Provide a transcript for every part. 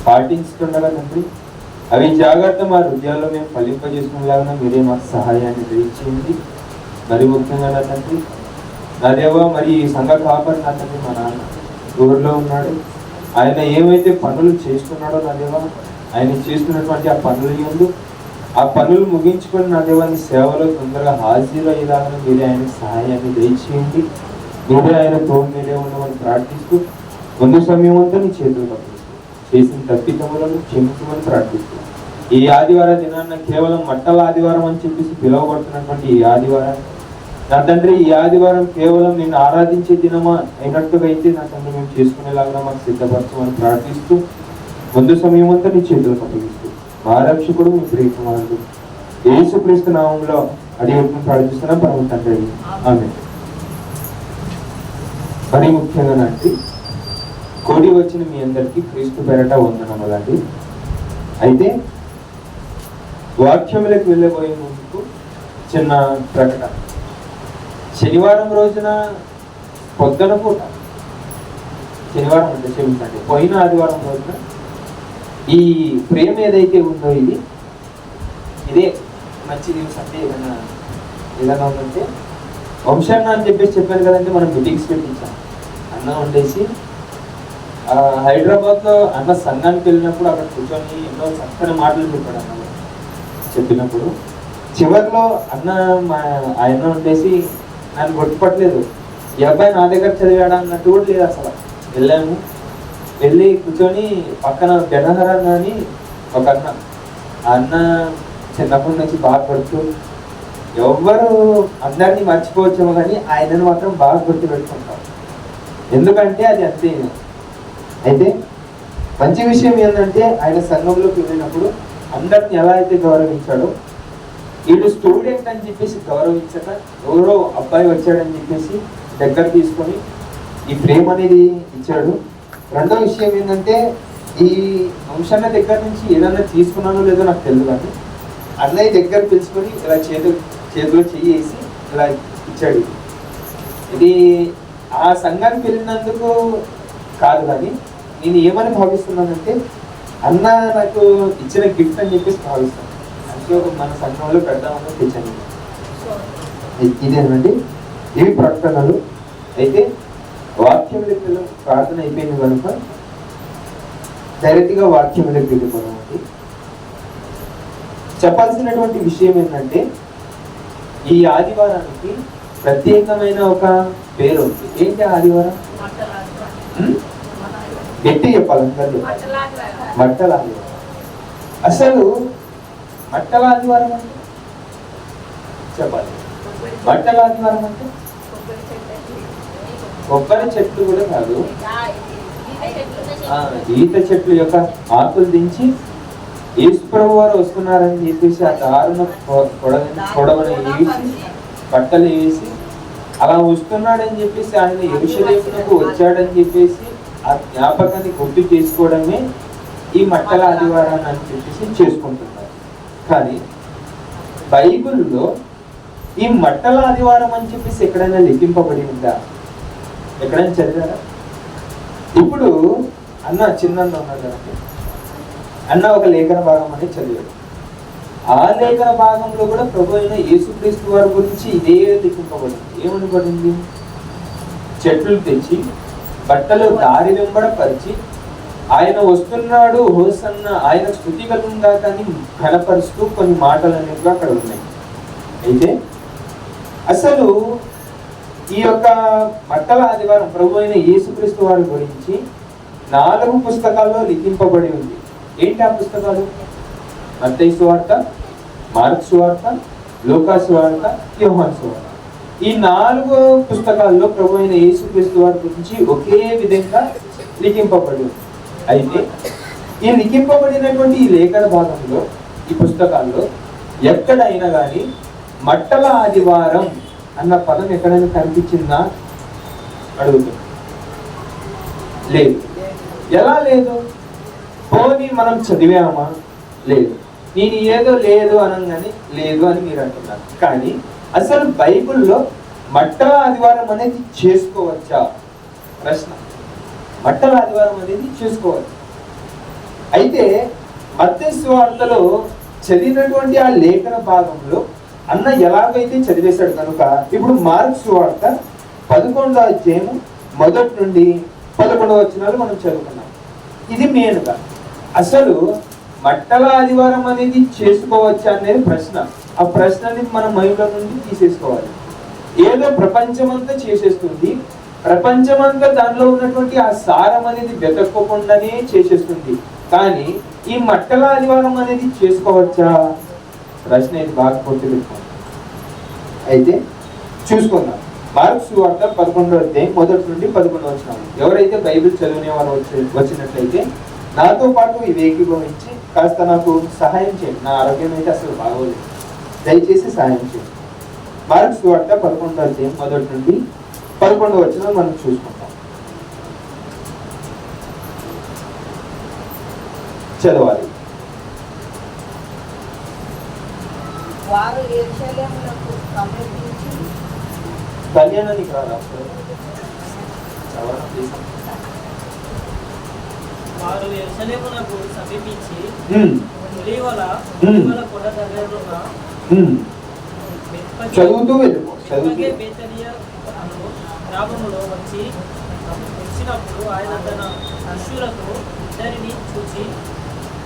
పాటించుతుండగా తండ్రి అవి జాగ్రత్త మా హృదయాల్లో మేము ఫలింపజేసుకునేలాగా మీరే మాకు సహాయాన్ని తెలియచేయండి. మరి ముఖ్యంగా నా తండ్రి నా దేవా, మరి ఈ సంఘ కాపరి నా తండ్రి మా నాన్న ఊరిలో ఉన్నాడు. ఆయన ఏమైతే పనులు చేస్తున్నాడో నా దేవా, ఆయన చేస్తున్నటువంటి ఆ పనులు యందు ఆ పనులు ముగించుకొని నా దేవాన్ని సేవలో తొందరగా హాజరు అయ్యేలాగా మీరే ఆయన సహాయాన్ని దయచేయండి. మీరే ఆయన తోడు మీరే ఉండమని ప్రార్థిస్తూ ముందు సమయం అంతా నీ చేతులు పట్టిస్తూ చేసిన తప్పిదములను క్షమించమని ప్రార్థిస్తూ ఈ ఆదివార దినాన్న కేవలం మట్టల ఆదివారం అని చెప్పేసి పిలువబడుతున్నటువంటి ఈ ఆదివారాన్ని నా తండ్రి, ఈ ఆదివారం కేవలం నేను ఆరాధించే దినమా అయినట్టుగా అయితే నా తండ్రి మేము చేసుకునేలాగా మాకు సిద్ధపరచమని ప్రార్థిస్తూ ముందు సమయం అంతా నీ చేతులు పట్టిస్తూ మా రక్షకుడు మీ ప్రియకుమారుడు యేసుక్రీస్తు నామంలో అడిగి ప్రార్థిస్తున్నాం పరమ తండ్రి, ఆమేన్. మరి ముఖ్యంగా నాటి కోడి వచ్చిన మీ అందరికీ క్రీస్తు పేరట వందనములండి. అయితే వాక్యములకు వెళ్ళబోయే ముందుకు చిన్న ప్రకటన. శనివారం రోజున పొద్దున పూట, శనివారం అంటే క్షమించండి, పోయిన ఆదివారం రోజున ఈ ప్రేమ ఏదైతే ఉందో ఇదే మంచి న్యూస్ అంటే ఏదైనా ఉందంటే వంశాన్న అని చెప్పేసి చెప్పాను కదండి. మనం మీటింగ్స్ పెట్టించాం. అన్న ఉండేసి హైదరాబాద్లో అన్న సంఘానికి వెళ్ళినప్పుడు అక్కడ కూర్చొని ఎన్నో చక్కని మాటలు చెప్పాడు. అన్న చెప్పినప్పుడు చివరిలో ఆయన ఉండేసి నన్ను గుర్తుపట్టలేదు, ఈ అబ్బాయి నా దగ్గర చదివాడా అన్నట్టు కూడా లేదు అసలు. వెళ్ళాము, వెళ్ళి కూర్చొని పక్కన బెనహరన్న అని ఒక అన్న చిన్నప్పటి నుంచి బాగా పడుతూ ఎవ్వరు అందరినీ మర్చిపోవచ్చేమో కానీ ఆయనను మాత్రం బాగా గుర్తుపెట్టుకుంటాం. ఎందుకంటే అది అంతే. అయితే మంచి విషయం ఏంటంటే ఆయన సంఘంలోకి వెళ్ళినప్పుడు అందరిని ఎలా అయితే గౌరవించాడో, వీళ్ళు స్టూడెంట్ అని చెప్పేసి గౌరవించక ఎవరో అబ్బాయి వచ్చాడని చెప్పేసి దగ్గర తీసుకొని ఈ ప్రేమ అనేది ఇచ్చాడు. రెండో విషయం ఏంటంటే ఈ వంశన్న దగ్గర నుంచి ఏదన్నా తీసుకున్నానో లేదో నాకు తెలియదు, కానీ అన్నయ్య దగ్గర పిలుచుకొని ఇలా చేతిలో చెయ్యి వేసి ఇలా ఇచ్చాడు. ఇది ఆ సంఘానికి వెళ్ళినందుకు కాదు, కానీ నేను ఏమని భావిస్తున్నానంటే అన్న నాకు ఇచ్చిన గిఫ్ట్ అని చెప్పేసి భావిస్తాను. అంటే ఒక మన సంఘంలో పెడతామని తెచ్చాను. ఇదేనండి, ఇవి ప్రకటనలు. అయితే వాక్యం లెక్కలు ప్రార్థన అయిపోయింది కనుక డైరెక్ట్గా వాక్యం లెక్క వెళ్ళిపోదామండి. చెప్పాల్సినటువంటి విషయం ఏంటంటే ఈ ఆదివారానికి ప్రత్యేకమైన ఒక పేరు ఉంది. ఏంటి ఆదివారం? గట్టి చెప్పాలి అందరూ. మట్టల ఆదివారం. అసలు మట్టల ఆదివారం అంటే చెప్పాలి. మట్టల ఆదివారం అంటే కొబ్బరి చెట్లు కూడా కాదు, ఈత చెట్లు యొక్క ఆకులు దించి యేసుప్రభు వారు వస్తున్నారని చెప్పేసి ఆ దారుణ పొడవని వేసి బట్టలు వేసి అలా వస్తున్నాడని చెప్పేసి ఆయన యెరూషలేమునకు వచ్చాడని చెప్పేసి ఆ జ్ఞాపకాన్ని గుర్తు చేసుకోవడమే ఈ మట్టల ఆదివారాన్ని అని చెప్పేసి చేసుకుంటున్నారు. కానీ బైబిల్లో ఈ మట్టల ఆదివారం అని చెప్పేసి ఎక్కడైనా లిఖింపబడి ఉందా? ఎక్కడైనా చదివారా? ఇప్పుడు అన్న చిన్న ఉన్నాడు కదండి, అన్న ఒక లేఖన భాగం అనేది చదివాడు. ఆ లేఖన భాగంలో కూడా ప్రభు అయిన యేసుక్రీస్తు వారి గురించి ఇదే లిఖింపబడింది. ఏమని పడింది? చెట్లు తెచ్చి బట్టలు దారి వెంబడ పరిచి ఆయన వస్తున్నాడు హోసన్న, ఆయన స్తుతి కలుగుగా కానీ కనపరుస్తూ కొన్ని మాటలు అనేవి అక్కడ ఉన్నాయి. అయితే అసలు ఈ యొక్క మట్టల ఆదివారం ప్రభు అయిన యేసుక్రీస్తు వారి గురించి 4 పుస్తకాల్లో లిఖింపబడి ఉంది. ఏంటి ఆ పుస్తకాలు? మత్తయి సువార్త, మార్కు సువార్త, లూకా సువార్త, యోహాను సువార్త. ఈ 4 పుస్తకాల్లో ప్రభు అయిన యేసుక్రీస్తు వారి గురించి ఒకే విధంగా లిఖింపబడి ఉంది. అయితే ఈ లిఖింపబడినటువంటి ఈ లేఖన భాగంలో, ఈ పుస్తకాల్లో ఎక్కడైనా కానీ మట్టల ఆదివారం అన్న పదం ఎక్కడైనా కనిపించిందా అడుగుతుంది. లేదు. ఎలా లేదు? పోనీ మనం చదివామా? లేదు. నేను ఏదో లేదు అనగానే లేదు అని మీరు అంటున్నారు. కానీ అసలు బైబిల్లో మట్టల ఆదివారం అనేది చేసుకోవచ్చా? ప్రశ్న. మట్టల ఆదివారం అనేది చేసుకోవచ్చు. అయితే మత్తయి సువార్తలో చదివినటువంటి ఆ లేఖన భాగంలో అన్న ఎలాగైతే చదివేశాడు కనుక ఇప్పుడు మార్కు సువార్త 11వ అధ్యాయము మొదటి నుండి 11వ వచనాలు మనం చదువుకున్నాం. ఇది మెయిన్గా అసలు మట్టల ఆదివారం అనేది చేసుకోవచ్చా అనేది ప్రశ్న. ఆ ప్రశ్నని మనం మైండ్లో నుండి తీసేసుకోవాలి. ఏదో ప్రపంచమంతా చేసేస్తుంది, ప్రపంచమంతా దానిలో ఉన్నటువంటి ఆ సారం అనేది వెతక్కోకుండానే చేసేస్తుంది. కానీ ఈ మట్టల ఆదివారం అనేది చేసుకోవచ్చా ప్రశ్న ఇది బాగా పొట్టుకుంటాం. అయితే చూసుకుందాం. మార్కు సువార్త 11వ అధ్యాయం మొదటి నుండి 11వ వచనం. ఎవరైతే బైబిల్ చదివిన వారు వచ్చినట్లయితే నాతో పాటు ఇవి ఏకీభవించి కాస్త నాకు సహాయం చేయండి. నా ఆరోగ్యం అయితే అసలు బాగోలేదు, దయచేసి సహాయం చేయండి. మార్కు సువార్త 11వ అధ్యాయం మొదటి నుండి 11వ వచనం మనం చూసుకుంటాం. చదవాలి. కళ్యాణానికి రాదా? వారు యెరూషలేమునకు సమీపించి ఒలీవల కొండ దగ్గరనున్న చదువుతూ బేతనియ అను గ్రామములో వచ్చినప్పుడు ఆయన తన శిష్యులతో ఇద్దరిని చూసి,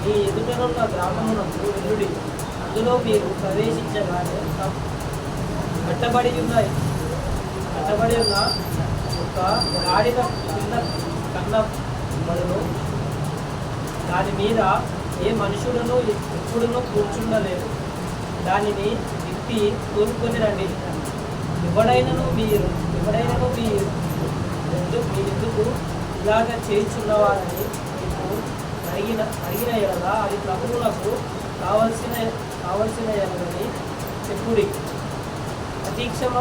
మీ ఎదుటనున్న గ్రామమునకు వెళ్ళుడి, అందులో మీరు ప్రవేశించగానే కట్టబడి ఉన్న ఒక గాడిద కన్న బదులు దాని మీద ఏ మనుషులను ఎప్పుడునూ కూర్చుండలేదు. దానిని విప్పి తోలుకొని రండి. ఎవడైనను మీరు ఎందుకు ఇలాగ చేయుచున్నవారని మీకు అడిగిన ఎడల అది ప్రభువులకు కావలసిన ఎడలని చెప్పుడి. అతీక్షమ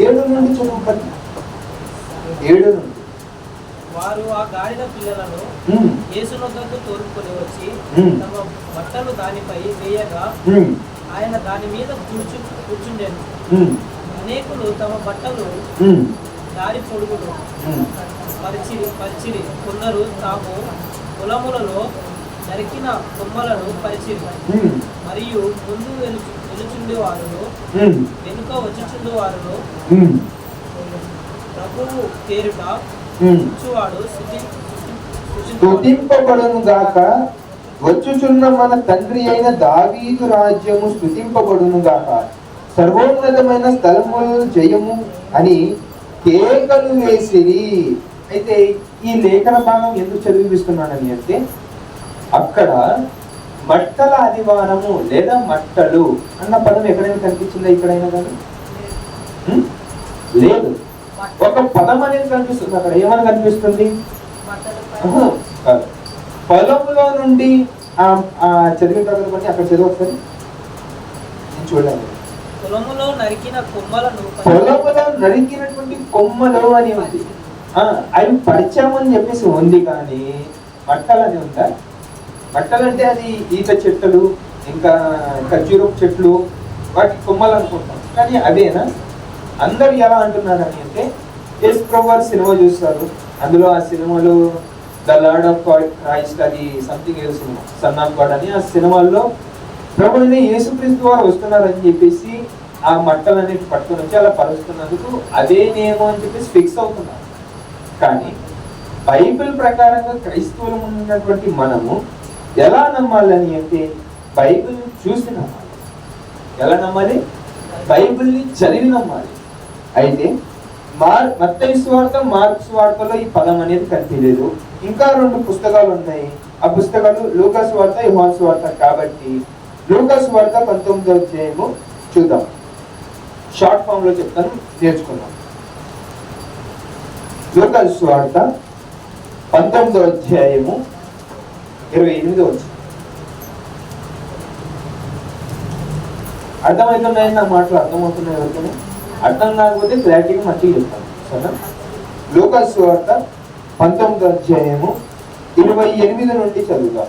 7 నుండి చదువుకోండి. 7 నుండి వారు ఆ గాడిద పిల్లలను యేసునొద్దకు తోలుకొని వచ్చి తమ బట్టలు దానిపై వేయగా ఆయన దాని మీద కూర్చుండెను. అనేకులు తమ బట్టలు దారి పొడుగులు పరిచిరి. కొందరు తాము పొలములలో నరికిన కొమ్మలను పరిచిరి. మరియు ముందు వెలుచుండే వారును వెనుక వచ్చుచుండే వారును ప్రభువు పేరుట స్తుతింపబడును గాక, వచ్చుచున్న మన తండ్రి అయిన దావీదు రాజ్యము స్తుతింపబడును గాక, సర్వోన్నతమైన స్థలములు జయము అని కేకలు వేసిరి. అయితే ఈ లేఖన భాగం ఎందుకు చదివిస్తున్నానని అంటే, అక్కడ మట్టల ఆదివారము లేదా మట్టలు అన్న పదం ఎక్కడైనా కనిపించిందా? ఇక్కడైనా కానీ లేదు. ఒక పదం అనేది కనిపిస్తుంది. అక్కడ ఏమని కనిపిస్తుంది? పొలములో నుండి చదివిన తర్వాత బట్టి అక్కడ చదువు ఒకసారి చూడండి. పొలములో నరికినటువంటి కొమ్మలు అని ఉంది. అవి పరిచామని చెప్పేసి ఉంది, కానీ మట్టలని ఉందా? మట్టలంటే అది ఈత చెట్లు, ఇంకా ఖర్జూరపు చెట్లు, వాటి కొమ్మలు అనుకుంటాం. కానీ అదేనా? అందరు ఎలా అంటున్నారని అంటే, యేసు ప్రభువు సినిమా చూస్తారు, అందులో ఆ సినిమాలో ద లార్డ్ ఆఫ్ క్రైస్ట్, అది సంథింగ్ ఏదో సినిమా, సన్ ఆఫ్ గాడ్ అని, ఆ సినిమాల్లో ప్రభువుని యేసుక్రీస్తు వారు వస్తున్నారని చెప్పేసి ఆ మట్టలన్నిటి పట్టుకొని వచ్చి అలా పరుస్తున్నందుకు అదే నియమం అని చెప్పేసి ఫిక్స్ అవుతున్నారు. కానీ బైబిల్ ప్రకారంగా క్రైస్తవులు ఉన్నటువంటి మనము ఎలా నమ్మాలని అంటే, బైబిల్ చూసి నమ్మాలి. ఎలా నమ్మాలి? బైబిల్ని చదివి నమ్మాలి. అయితే మత్తయి సువార్త, మార్కు సువార్తలో ఈ పదం అనేది కనిపించలేదు. ఇంకా 2 పుస్తకాలు ఉన్నాయి. ఆ పుస్తకాలు లూకా సువార్త, యోహాను సువార్త. కాబట్టి లూకా సువార్త 19వ అధ్యాయము చూద్దాం. షార్ట్ ఫామ్ లో చెప్తాను, నేర్చుకుందాం. లూకా సువార్త 19వ అధ్యాయము 28వ వచనం. అర్థమవుతున్నాయి నా మాటలు? అర్థమవుతున్నాయి ఎవరికైనా? అర్థం కాకపోతే క్లారిటీగా మంచిగా చెప్తాను, సరేనా? లూకా సువార్త 19వ అధ్యాయము 28 నుండి చదువుతాం.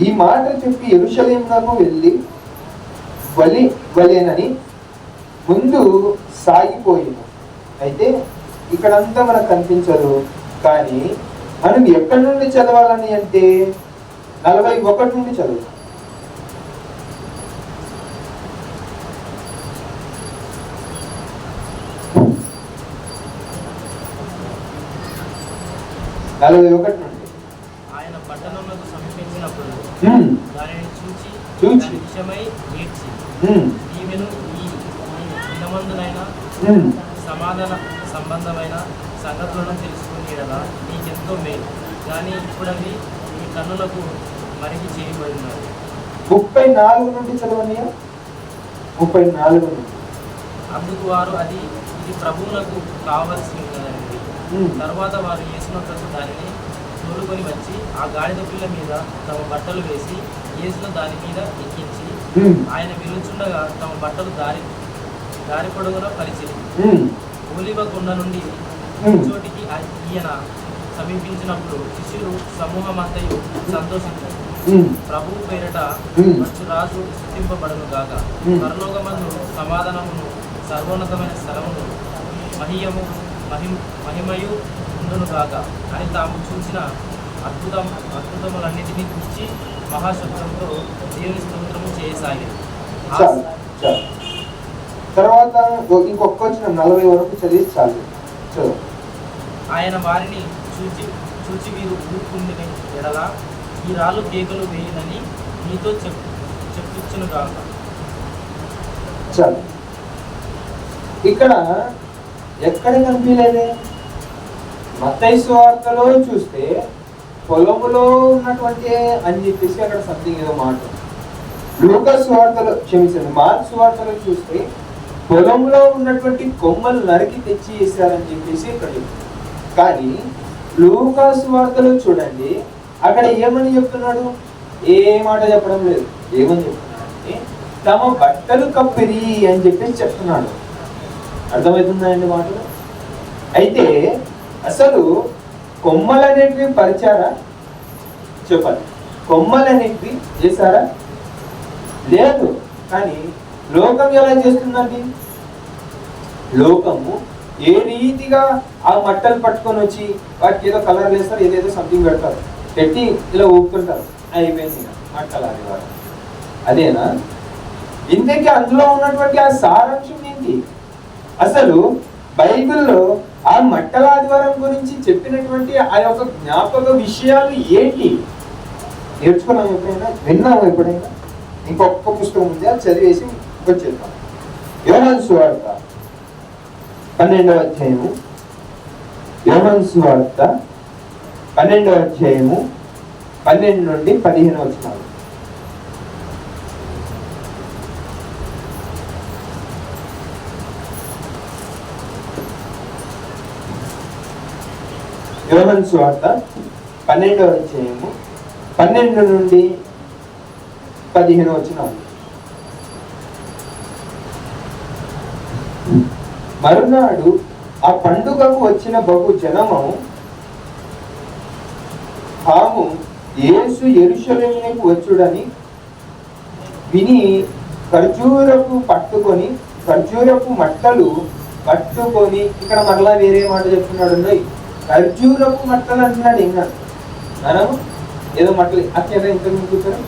ఈ మాట చెప్పి యెరూషలేమునకు వెళ్ళి వలెనని ముందు సాగిపోయింది. అయితే ఇక్కడంతా మనకు కనిపించదు, కానీ మనం ఎక్కడి నుండి చదవాలని అంటే 41 నుండి చదువు. ఆయన పట్టణంలోకి సమీపించినప్పుడు దానిని చూచి విషయమై ఏడ్చి ఈమెను ఈ దినమందునైనా సమాధాన సంబంధమైన సంగతులను తెలుసుకునేలా నీకెంతో మేలు, కానీ ఇప్పుడవి ఈ కన్నులకు మరిగి చేయబడినారు. 34 నుండి చదవండి. 34 నుండి. అందుకు వారు ఇది ప్రభువులకు కావలసి ఉన్నదండి. తర్వాత వారు యేసునొద్దకు దానిని తోలుకొని వచ్చి ఆ గాడిద పిల్ల మీద తమ బట్టలు వేసి యేసును దాని మీద ఎక్కించి ఆయన వెలుచుండగా తమ బట్టలు దారి పొడవున పరిచిరి. ఒలీవ కొండ నుండి చోటికి ఈయన సమీపించినప్పుడు శిష్యులు సమూహమంతయు సంతోషించారు. ప్రభువు పేరట వచ్చు రాజు స్తుతింపబడును గాక, పరలోకమందు సమాధానమును సర్వోన్నతమైన స్థలమును మహిమయు ఉండును గాక అని తాము చూసిన అద్భుతములన్నిటినీ గురించి మహాశబ్దంతో దేవుని స్తోత్రము చేయసాగింది. తర్వాత ఇంకొక 40 వరకు చదివి చాలు. ఆయన వారిని చూచి వీరు ఊరుకుండిన ఎడల ఈ రాళ్ళు కేకలు వేయనని నీతో చెప్పుచ్చును గాక. చాలు. ఇక్కడ ఎక్కడ కనిపించలేదే? మత్తయి సువార్తలో చూస్తే పొలములో ఉన్నటువంటి అని చెప్పేసి అక్కడ సంథింగ్ ఏదో మాట. లూకా సువార్తలో క్షమించండి, మార్కు సువార్తలో చూస్తే పొలంలో ఉన్నటువంటి కొమ్మలు నరికి తెచ్చి వేశారని చెప్పేసి ఇక్కడ చెప్తుంది. కానీ లూకా సువార్తలో చూడండి, అక్కడ ఏమని చెప్తున్నాడు? ఏ మాట చెప్పడం లేదు. ఏమని చెప్తున్నాడు అంటే తమ బట్టలు కప్పిరి అని చెప్పేసి చెప్తున్నాడు. అర్థమవుతుందా అండి మాటలు? అయితే అసలు కొమ్మలనేటివి పరిచారా? చెప్పండి. కొమ్మలనేటివి చేశారా? లేదు. కానీ లోకం ఎలా చేస్తుందండి? లోకము ఏ రీతిగా ఆ మట్టలు పట్టుకొని వచ్చి వాటికి ఏదో కలర్ వేస్తారు, ఏదేదో సంథింగ్ పెడతారు, పెట్టి ఇలా ఊపుకుంటారు, అయిపోయింది మట్టలు అనేవారు. అదేనా? ఇంతకీ అందులో ఉన్నటువంటి ఆ సారాంశం ఏంటి? అసలు బైబిల్లో ఆ మట్టల ఆదివారం గురించి చెప్పినటువంటి ఆ యొక్క జ్ఞాపక విషయాలు ఏంటి? నేర్చుకున్నాము ఎప్పుడైనా? విన్నాము ఎప్పుడైనా? ఇంకొక పుస్తకం ఉంది, అది చదివేసి వచ్చేద్దాం. యోహాను సువార్త 12వ అధ్యాయము. యోహాను సువార్త 12వ అధ్యాయము 12 నుండి 15 వచనాలు. యోహాను సువార్త 12వ అధ్యాయము 12 నుండి 15 వచనాలు. మరునాడు ఆ పండుగకు వచ్చిన బహు జనము తాము యేసు యెరూషలేమునకు వచ్చుడని విని ఖర్జూరపు మట్టలు పట్టుకొని, ఇక్కడ మరలా వేరే మాట చెప్తున్నాడు, ఖర్జూరపు మట్టలు అంటున్నాడు. ఇంకా మనం ఏదో మట్టలు అక్కడ ఇంతకు చూసారు,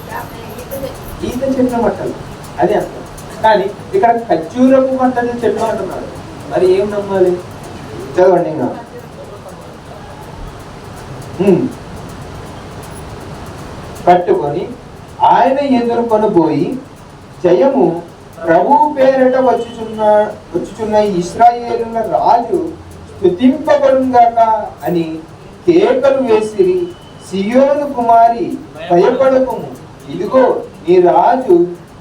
ఈత చెట్ల మట్టలు అది అంటారు. కానీ ఇక్కడ ఖర్జూరపు మట్టలు చెట్లు అంటున్నాడు. మరి ఏం నమ్మాలి? చదవండి. ఇంకా పట్టుకొని ఆయన ఎదుర్కొని పోయి, జయము ప్రభువు పేరట వచ్చుచున్న ఇశ్రాయేలుల రాజు స్తుతింపబడుగాక అని కేకలు వేసిరి. సియోను కుమారి భయపడకుము, ఇదిగో నీ రాజు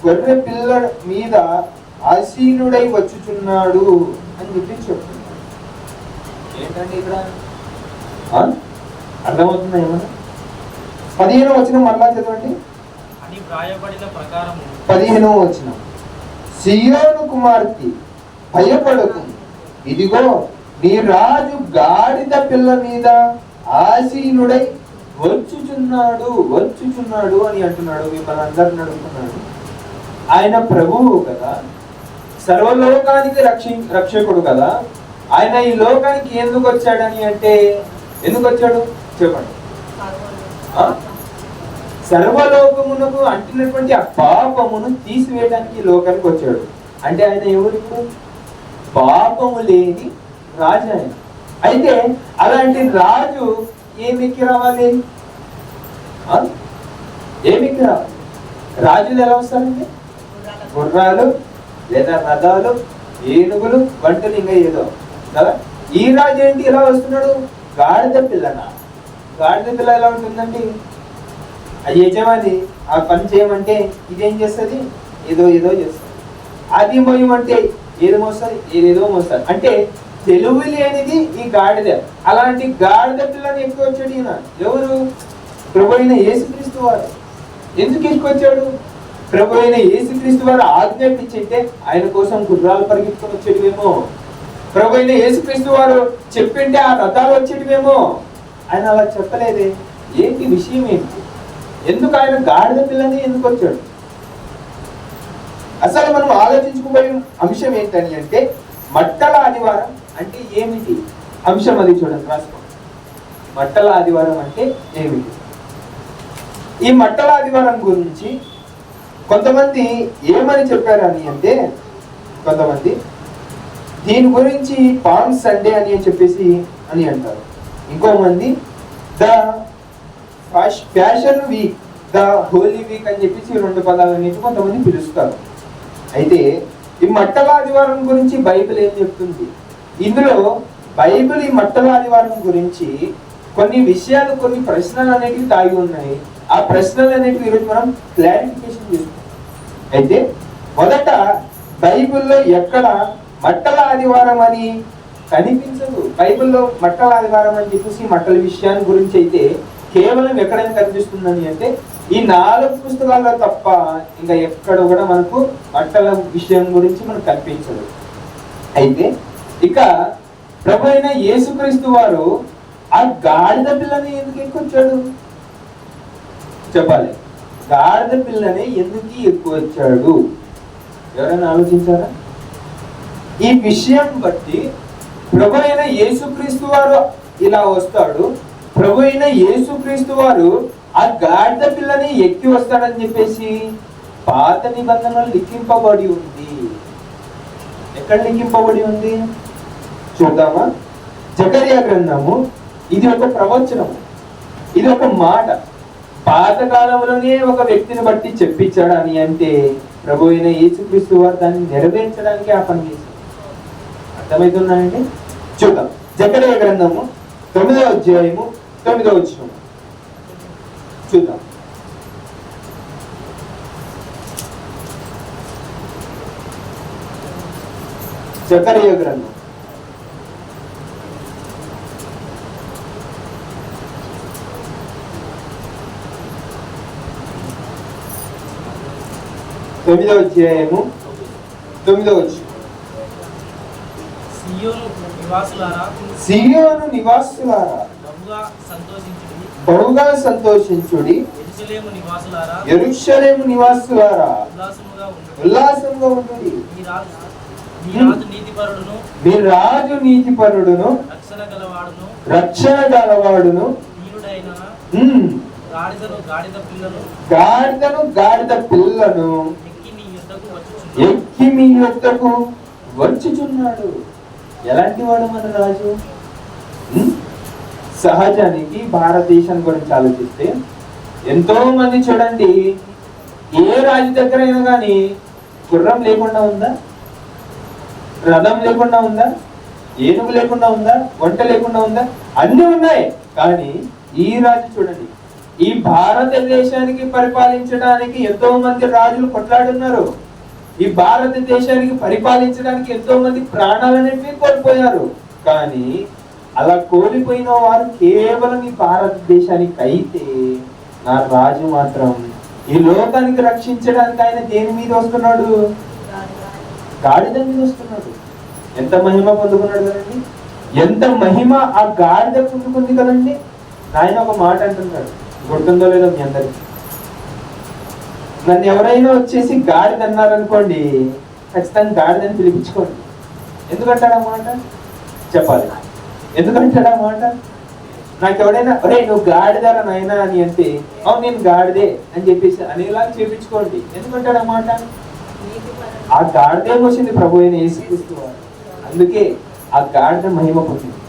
గొర్రె పిల్ల మీద ఆసీనుడై వచ్చుచున్నాడు అని చెప్పి చెప్తున్నాడు. ఏంటంటే ఇక్కడ అర్థమవుతుందా ఏమన్నా? 15వ వచనం మరలా చదవండి. అని వ్రాయబడిన ప్రకారము 15వ వచనం, సియోను కుమార్తె భయపడకు, ఇదిగో నీ రాజు గాడిద పిల్ల మీద ఆసీనుడై వచ్చుచున్నాడు వచ్చుచున్నాడు అని అంటున్నాడు. మిమ్మల్ని అందరిని అడుగుతున్నాడు, ఆయన ప్రభువు కదా, సర్వలోకానికి రక్షకుడు కదా, ఆయన ఈ లోకానికి ఎందుకు వచ్చాడని అంటే ఎందుకు వచ్చాడు చెప్పండి. సర్వలోకమునకు అంటినటువంటి ఆ పాపమును తీసివేయడానికి ఈ లోకానికి వచ్చాడు. అంటే ఆయన ఎవరు? పాపము లేని రాజు ఆయన. అయితే అలాంటి రాజు ఏమికి రావాలి? ఏమికి రావాలి? రాజులు ఎలా వస్తారండి? గుర్రాలు లేదా రథాలు, ఏనుగులు, వంటలు, ఇంకా ఏదో కదా. ఈ రాజు ఏంటి ఎలా వస్తున్నాడు? గాడిద పిల్లన. గాడిద పిల్ల ఎలా ఉంటుందండి? ఆ యజమాని ఆ పని చేయమంటే ఇదేం చేస్తుంది? ఏదో ఏదో చేస్తుంది. అది మోయమంటే ఏదో మోస్తుంది, ఏదేదో మోస్తుంది. అంటే తెలుగు లేనిది ఈ గాడిద. అలాంటి గాడిద పిల్లని ఎక్కువ వచ్చాడు ఈయన. ఎవరు? ప్రభు అయిన యేసుక్రీస్తు వారు. ఎందుకు ఎక్కువచ్చాడు? ప్రభు అయిన యేసుక్రీస్తు వారు ఆజ్ఞాపించింటే ఆయన కోసం గుర్రాలు పరిగెత్తుకొని వచ్చేటివేమో. ప్రభు అయిన యేసుక్రీస్తు వారు చెప్పింటే ఆ రథాలు వచ్చేటివేమో. ఆయన అలా చెప్పలేదే. ఏంటి విషయం ఏంటి? ఎందుకు ఆయన గాడిద పిల్లని ఎందుకు వచ్చాడు? అసలు మనం ఆలోచించుకోబోయే అంశం ఏంటని అంటే మట్టల ఆదివారం అంటే ఏమిటి? అంశం అది చూడండి, రాసుకో. మట్టల ఆదివారం అంటే ఏమిటి? ఈ మట్టల ఆదివారం గురించి కొంతమంది ఏమని చెప్పారని అంటే, కొంతమంది దీని గురించి పామ్ సండే అని చెప్పేసి అని అంటారు. ఇంకో మంది the fashion week, the holy week అని చెప్పేసి రెండు పదాలన్నిటి కొంతమంది పిలుస్తారు. అయితే ఈ మట్టల ఆదివారం గురించి బైబిల్ ఏం చెప్తుంది? ఇందులో బైబిల్ ఈ మట్టల ఆదివారం గురించి కొన్ని విషయాలు, కొన్ని ప్రశ్నలు అనేటివి దాగి ఉన్నాయి. ఆ ప్రశ్నలు అనేటివి ఈరోజు మనం క్లారిఫికేషన్ చేసుకుంటాం. అయితే మొదట బైబిల్లో ఎక్కడ మట్టల ఆదివారం అని కనిపించదు. బైబిల్లో మట్టల ఆదివారం అని చెప్పేసి మట్టల విషయాన్ని గురించి అయితే కేవలం ఎక్కడైనా కనిపిస్తుందని అంటే ఈ 4 పుస్తకాల్లో తప్ప ఇంకా ఎక్కడ కూడా మనకు మట్టల విషయం గురించి మనకు కనిపించదు. అయితే ఇక ప్రభు అయిన యేసుక్రీస్తు వారు ఆ గాడిద పిల్లని ఎందుకు ఎక్కువచ్చాడు చెప్పాలి. గాడిద పిల్లని ఎందుకు ఎక్కువ వచ్చాడు? ఎవరైనా ఆలోచించారా? ఈ విషయం బట్టి ప్రభు అయిన యేసుక్రీస్తు వారు ఇలా వస్తాడు, ప్రభు అయిన యేసుక్రీస్తు వారు ఆ గాడిద పిల్లని ఎక్కి వస్తాడని చెప్పేసి పాత నిబంధనలు లిఖింపబడి ఉంది. ఎక్కడ లిఖింపబడి ఉంది చూద్దామా? జకరియా గ్రంథము. ఇది ఒక ప్రవచనము, ఇది ఒక మాట. పాత కాలంలోనే ఒక వ్యక్తిని బట్టి చెప్పించాడు అని అంటే ప్రభు అయిన యేసుక్రీస్తు వారు దాన్ని నెరవేర్చడానికి ఆ పని చేశారు. అర్థమవుతున్నాయండి? చూద్దాం. జకరియా గ్రంథము 9వ అధ్యాయము 9వ వచనం చూద్దాం. జకరియా గ్రంథం 9వ అధ్యాయము 9వ వచనం. సియోను నివాసులారా బహుగా సంతోషించుడి, యెరూషలేము నివాసులారా ఉల్లాసంగా ఉండుడి. మీ రాజు నీతిపరుడును రక్షణ గలవాడును గాడిదను గాడిద పిల్లను ఎక్కి మీ యొద్దకు వచ్చుచున్నాడు. ఎలాంటి వాడు మన రాజు? సహజానికి భారతదేశం గురించి ఆలోచిస్తే ఎంతో మంది చూడండి, ఏ రాజు దగ్గర అయినా కానీ గుర్రం లేకుండా ఉందా? రథం లేకుండా ఉందా? ఏనుగు లేకుండా ఉందా? వంట లేకుండా ఉందా? అన్నీ ఉన్నాయి. కానీ ఈ రాజు చూడండి, ఈ భారతదేశానికి పరిపాలించడానికి ఎంతో మంది రాజులు కొట్లాడున్నారు. ఈ భారతదేశానికి పరిపాలించడానికి ఎంతో మంది ప్రాణాలనేవి కోల్పోయారు. కానీ అలా కోల్పోయిన వారు కేవలం ఈ భారతదేశానికి అయితే, నా రాజు మాత్రం ఈ లోకానికి రక్షించడానికి ఆయన దేని మీద వస్తున్నాడు? గాడిద మీద వస్తున్నాడు. ఎంత మహిమ పొందుకున్నాడు కదండి! ఎంత మహిమ ఆ గాడిద పొందుకుంది కదండి! నాయన ఒక మాట అంటున్నాడు, గుర్తుందో లేదో మీ అందరికి. నన్ను ఎవరైనా వచ్చేసి గాడిద అన్నారనుకోండి, ఖచ్చితంగా గాడిదని పిలిపించుకోండి. ఎందుకంటాడా మాట? చెప్పాలి. ఎందుకంటాడా మాట? నాకు ఎవడైనా ఒరే నువ్వు గాడిదారా నాయనా అని అంటే, అవును నేను గాడిదే అని చెప్పేసి అనేలా చేపించుకోండి. ఎందుకంటాడా మాట? ఆ గాడిదే వచ్చింది ప్రభు అయిన యేసుక్రీస్తు వారు. అందుకే ఆ గాడిద మహిమ పొందింది.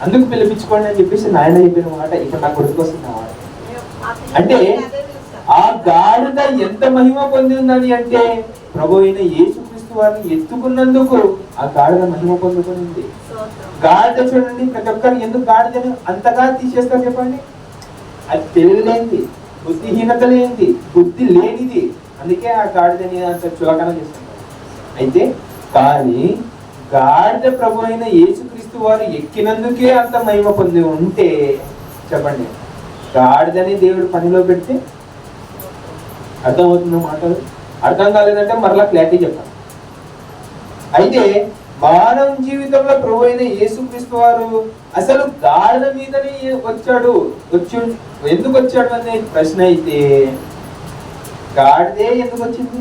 అందుకు పిలిపించుకోండి అని చెప్పేసి నాయన చెప్పిన మాట ఇప్పుడు నాకు గుర్తుకొస్తుంది ఆ మాట. అంటే ఆ గాడిద ఎంత మహిమ పొందిందని అంటే ప్రభు అయిన యేసుక్రీస్తు వారిని ఎత్తుకున్నందుకు ఆ గాడిద మహిమ పొందుకునింది. గాడిద చూడండి, ప్రతి ఒక్కరు ఎందుకు గాడిదను అంతగా తీసేస్తారు చెప్పండి? అది తెలియలేనిది, బుద్ధిహీనత లేనిది, బుద్ధి లేనిది. అందుకే ఆ గాడిదని అంత చులకన చేస్తుంటారు. అయితే కానీ గాడిద ప్రభు అయిన యేసుక్రీస్తు వారు ఎక్కినందుకే అంత మహిమ పొంది ఉంటే చెప్పండి, గాడిదని దేవుడు పనిలో పెడితే అర్థమవుతున్న మాటలు? అర్థం కాలేదంటే మరలా క్లారిటీ చెప్పాలి. అయితే మానవ జీవితంలో ప్రభు అయిన యేసుక్రీస్తు వారు అసలు గాడిద మీదనే ఎందుకు వచ్చాడు అనే ప్రశ్న అయితే, గాడిదే ఎందుకు వచ్చింది?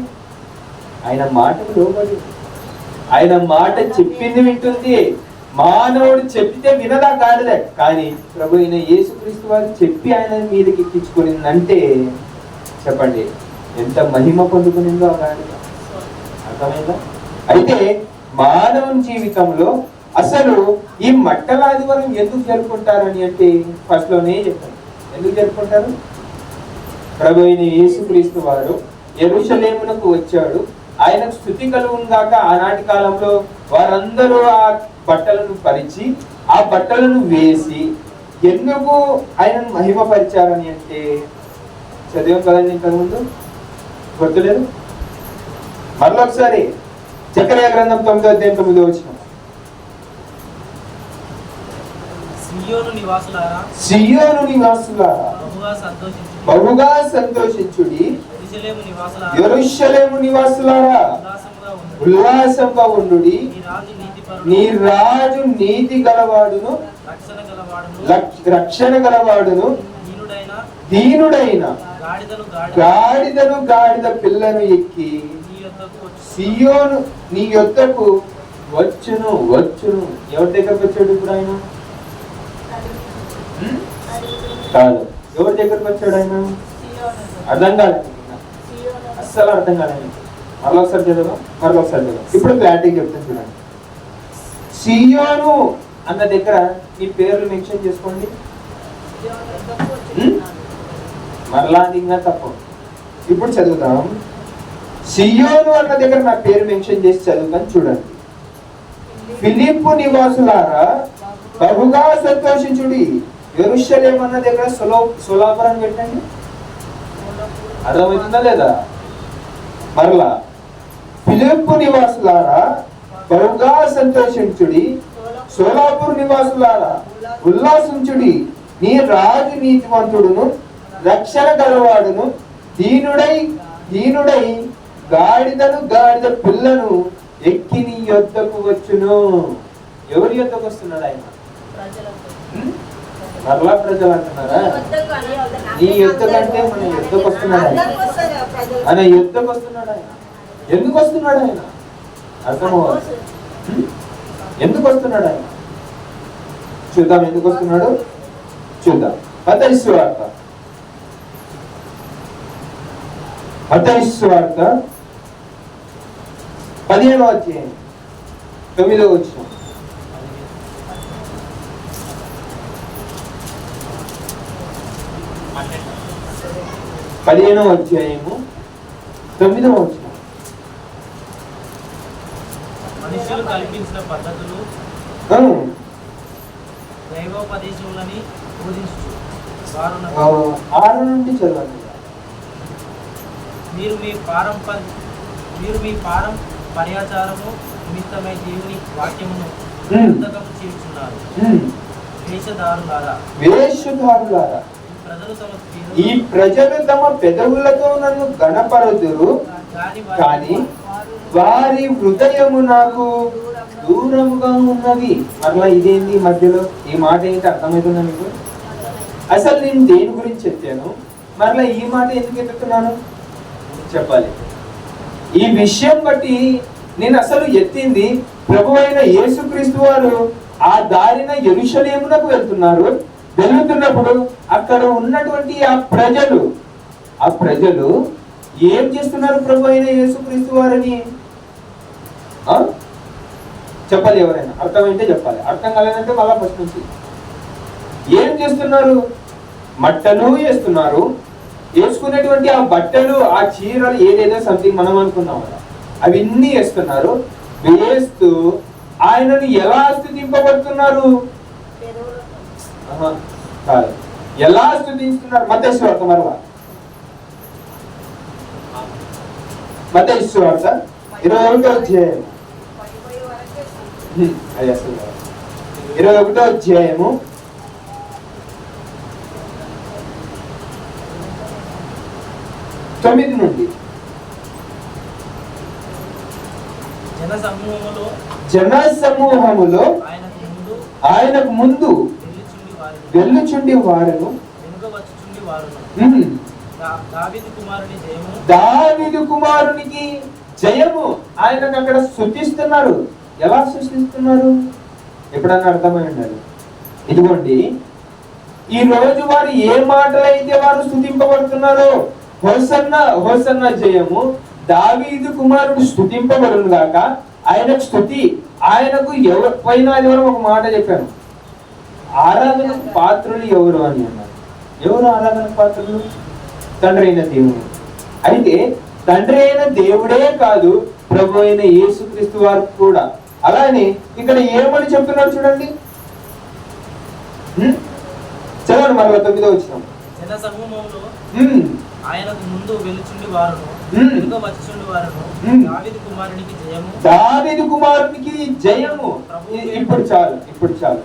ఆయన మాటకు లోబడి, ఆయన మాట చెప్పింది వింటుంది. మానవుడు చెప్పితే వినదా గాడిద, కానీ ప్రభు అయిన యేసుక్రీస్తు వారు చెప్పి ఆయన మీదకి ఎక్కించుకునిందంటే చెప్పండి ఎంత మహిమ పొందుకునిందో ఆ గాడిద. అర్థమైందా? అయితే మానవుని జీవితంలో అసలు ఈ మట్టల ఆదివారం ఎందుకు జరుపుకుంటారని అంటే ఫస్ట్ లోనే చెప్పారు. ఎందుకు జరుపుకుంటారు? ప్రభు అయిన యేసుక్రీస్తు వారు యెరూషలేమునకు వచ్చాడు. ఆయనకు స్తుతి కలుగును గాక. ఆనాటి కాలంలో వారందరూ ఆ బట్టలను పరిచి ఆ బట్టలను వేసి ఎందుకు ఆయనను మహిమపరిచారని అంటే చదివాం కదండి ఇంతకుముందు, గుర్తులేదు? మరలా ఒకసారి జకర్యా గ్రంథం 9:9 సియోను నివాసులారా బహుగా సంతోషించుడి, యెరూషలేము నివాసులారా ఉల్లాసంగా ఉండుడి. నీ రాజు నీతి గలవాడును రక్షణ గలవాడును దీనుడైన గాడిదను గాడిద పిల్లను ఎక్కి సియోను నీ యొద్దకు వచ్చును. ఎవరి దగ్గరకు వచ్చాడు ఇప్పుడు ఆయన? కాదు, ఎవరి దగ్గరకు వచ్చాడు ఆయన? అర్థం కాలేదు, అస్సలు అర్థం కాలేదు. మరొకసారి చదువు. ఇప్పుడు క్లారిటీ చెప్తాను చూడండి. సియోను అన్న దగ్గర మీ పేర్లు మెన్షన్ చేసుకోండి. మరలా అది ఇంకా తప్పు. ఇప్పుడు చదువుతాం. సియోను అన్న దగ్గర నా పేరు మెన్షన్ చేసి చదువుతాను చూడండి. ఫిలిప్పు నివాసులారా బహుగా సంతోషించుడి, యెరూషలేము అన్న దగ్గర సులాపురం పెట్టండి. అర్థమవుతుందా లేదా? మరలా ఫిలిప్పు నివాసులారా బహుగా సంతోషించుడి, సోలాపూర్ నివాసులారా ఉల్లాసించుడి. నీ రాజు నీతివంతుడును రక్షణ గలవాడును దీనుడై గాడిదను గాడిద పిల్లను ఎక్కి నీ యొద్దకు వచ్చును. ఎవరి యొద్దకు వస్తున్నాడు ఆయన? మరలా ప్రజలు అంటున్నారా? నీ యొద్దకు అంటే మన యొద్దకు వస్తున్నాడు ఆయన. ఆయన యొద్దకు వస్తున్నాడు ఆయన. ఎందుకు వస్తున్నాడు ఆయన? అర్థమవుతుంది. ఎందుకు వస్తున్నాడు ఆయన? చూద్దాం ఎందుకు వస్తున్నాడు, చూద్దాం. మత్తయి సువార్త 15వ అధ్యాయం 9వ వచనం. పదిహేనవ అధ్యాయము 9వ వచనం. మనుషులు కల్పించిన పద్ధతులు దైవోపదేశములని బోధించు. 6 నుండి చదవండి. మీరు మీ పారంపర్యాచారము నిమిత్తమై దేవుని వాక్యమును చేస్తున్నారు. వేషధారులారా ఈ ప్రజలు తమ పెదవులతో నన్ను గణపరచురు, కానీ వారి హృదయము నాకు దూరముగా ఉన్నది. మరలా ఇదేంటి మధ్యలో ఈ మాట ఏంటి? అర్థమవుతుందా మీకు? అసలు నేను దేని గురించి ఎత్తాను, మరలా ఈ మాట ఎందుకు ఎత్తుతున్నాను చెప్పాలి. ఈ విషయం బట్టి నేను అసలు ఎత్తింది ప్రభు అయిన యేసుక్రీస్తు వారు ఆ దారిన యెరూషలేమునకు వెళ్తున్నప్పుడు అక్కడ ఉన్నటువంటి ఆ ప్రజలు ఏం చేస్తున్నారు ప్రభు అయిన యేసుక్రీస్తు వారిని చెప్పాలి. ఎవరైనా అర్థమైతే చెప్పాలి, అర్థం కాలేదంటే మళ్ళా ఫస్ట్ నుంచి. ఏం చేస్తున్నారు? మట్టలు వేస్తున్నారు, వేసుకునేటువంటి ఆ బట్టలు, ఆ చీరలు, ఏదేదో సంథింగ్ మనం అనుకున్నాం కదా, అవన్నీ వేస్తున్నారు. వేస్తూ ఆయనను ఎలా స్తుతింపబడుతున్నారు? కాదు, ఎలా స్తుతిస్తున్నారు? మత్తయి సువార్త మరలా మత్తయి సువార్త 21వ అధ్యాయం 21వ అధ్యాయము 9 నుండి. జన సమూహములో ఆయనకు ముందు వెళ్ళుచుండి వారును దావీదు కుమారునికి జయము ఆయనకు అక్కడ స్తుతిస్తున్నారు. ఎలా సృష్టిస్తున్నారు? ఎప్పుడన్నా అర్థమై ఉండాలి. ఇదిగోండి, ఈ రోజు వారు ఏ మాటలైతే వారు స్తుతింపబడుతున్నారో, హోసన్న హోసన్న జయము, దావీదు కుమారుడు స్తుతింపబడును గాక, ఆయనకు స్తుతి. ఆయనకు పైన ఆదివారం ఒక మాట చెప్పాను, ఆరాధన పాత్రులు ఎవరు అని అన్నారు. ఎవరు ఆరాధన పాత్రులు? తండ్రి అయిన దేవుడు. అయితే తండ్రి అయిన దేవుడే కాదు, ప్రభు అయిన యేసుక్రీస్తు వారు కూడా. అలానే ఇక్కడ ఏమని చెప్తున్నారు చూడండి, చదవండి మరలా 9వ వచనం. ఆయనకు ముందు వెలుచుండి వారును వచ్చుచుండి వారును దావీదు కుమారునికి జయము. ఇప్పుడు చాలు.